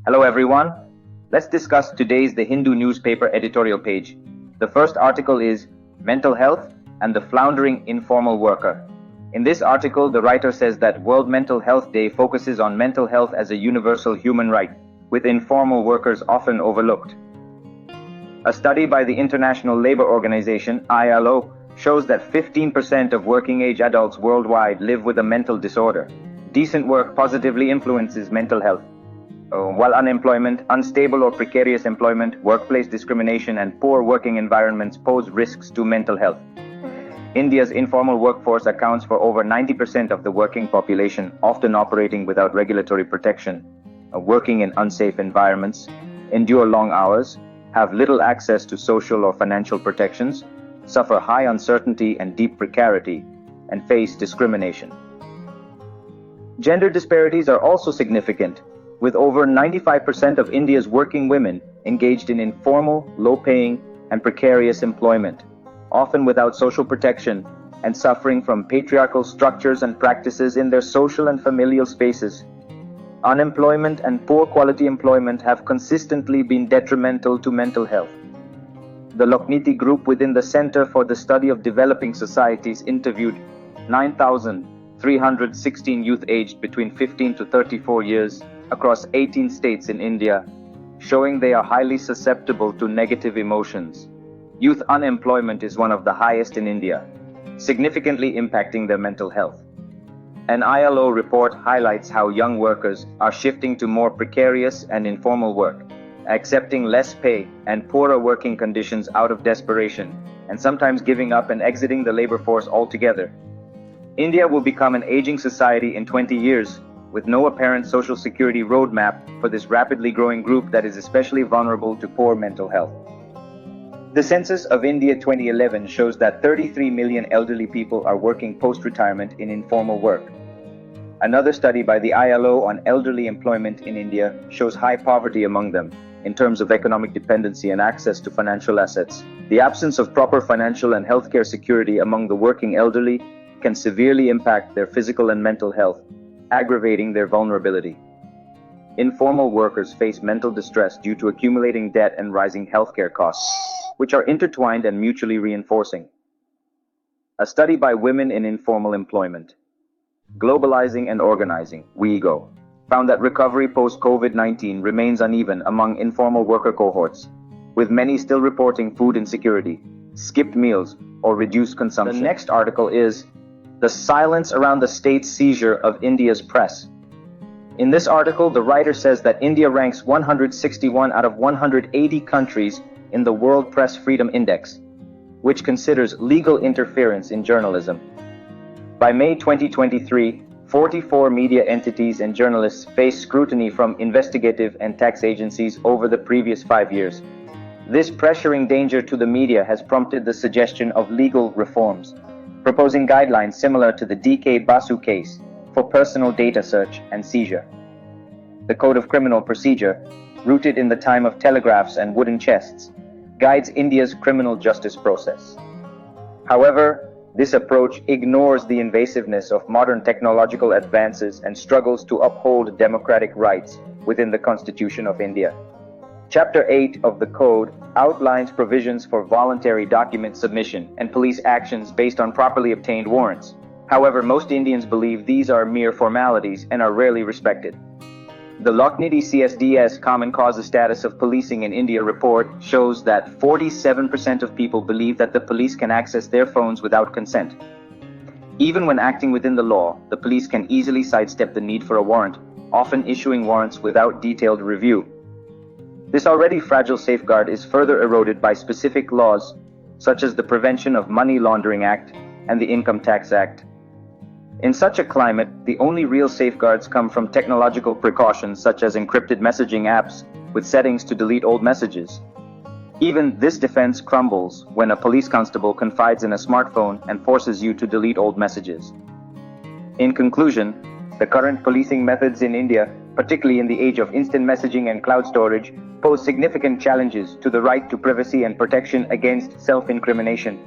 Hello everyone. Let's discuss today's The Hindu newspaper editorial page. The first article is Mental Health and the Floundering Informal Worker. In this article, the writer says that World Mental Health Day focuses on mental health as a universal human right, with informal workers often overlooked. A study by the International Labour Organization, ILO, shows that 15% of working-age adults worldwide live with a mental disorder. Decent work positively influences mental health, while unemployment, unstable or precarious employment, workplace discrimination, and poor working environments pose risks to mental health. India's informal workforce accounts for over 90% of the working population, often operating without regulatory protection, working in unsafe environments, endure long hours, have little access to social or financial protections, suffer high uncertainty and deep precarity, and face discrimination. Gender disparities are also significant, with over 95% of India's working women engaged in informal, low-paying, and precarious employment, often without social protection and suffering from patriarchal structures and practices in their social and familial spaces. Unemployment and poor quality employment have consistently been detrimental to mental health. The Lokniti group within the Center for the Study of Developing Societies interviewed 9,316 youth aged between 15 to 34 years across 18 states in India, showing they are highly susceptible to negative emotions. Youth unemployment is one of the highest in India, significantly impacting their mental health. An ILO report highlights how young workers are shifting to more precarious and informal work, accepting less pay and poorer working conditions out of desperation, and sometimes giving up and exiting the labor force altogether. India will become an aging society in 20 years, with no apparent social security roadmap for this rapidly growing group that is especially vulnerable to poor mental health. The Census of India 2011 shows that 33 million elderly people are working post-retirement in informal work. Another study by the ILO on elderly employment in India shows high poverty among them in terms of economic dependency and access to financial assets. The absence of proper financial and healthcare security among the working elderly can severely impact their physical and mental health, aggravating their vulnerability. Informal workers face mental distress due to accumulating debt and rising healthcare costs, which are intertwined and mutually reinforcing. A study by Women in Informal Employment, Globalizing and Organizing, WeGo, found that recovery post-COVID-19 remains uneven among informal worker cohorts, with many still reporting food insecurity, skipped meals, or reduced consumption. The next article is The Silence Around the State Seizure of India's Press. In this article, the writer says that India ranks 161 out of 180 countries in the World Press Freedom Index, which considers legal interference in journalism. By May 2023, 44 media entities and journalists face scrutiny from investigative and tax agencies over the previous 5 years. This pressuring danger to the media has prompted the suggestion of legal reforms, proposing guidelines similar to the D.K. Basu case for personal data search and seizure. The Code of Criminal Procedure, rooted in the time of telegraphs and wooden chests, guides India's criminal justice process. However, this approach ignores the invasiveness of modern technological advances and struggles to uphold democratic rights within the Constitution of India. Chapter 8 of the Code outlines provisions for voluntary document submission and police actions based on properly obtained warrants. However, most Indians believe these are mere formalities and are rarely respected. The Lokniti CSDS Common Causes Status of Policing in India report shows that 47% of people believe that the police can access their phones without consent. Even when acting within the law, the police can easily sidestep the need for a warrant, often issuing warrants without detailed review. This already fragile safeguard is further eroded by specific laws, such as the Prevention of Money Laundering Act and the Income Tax Act. In such a climate, the only real safeguards come from technological precautions such as encrypted messaging apps with settings to delete old messages. Even this defense crumbles when a police constable confides in a smartphone and forces you to delete old messages. In conclusion, the current policing methods in India, particularly in the age of instant messaging and cloud storage, pose significant challenges to the right to privacy and protection against self-incrimination.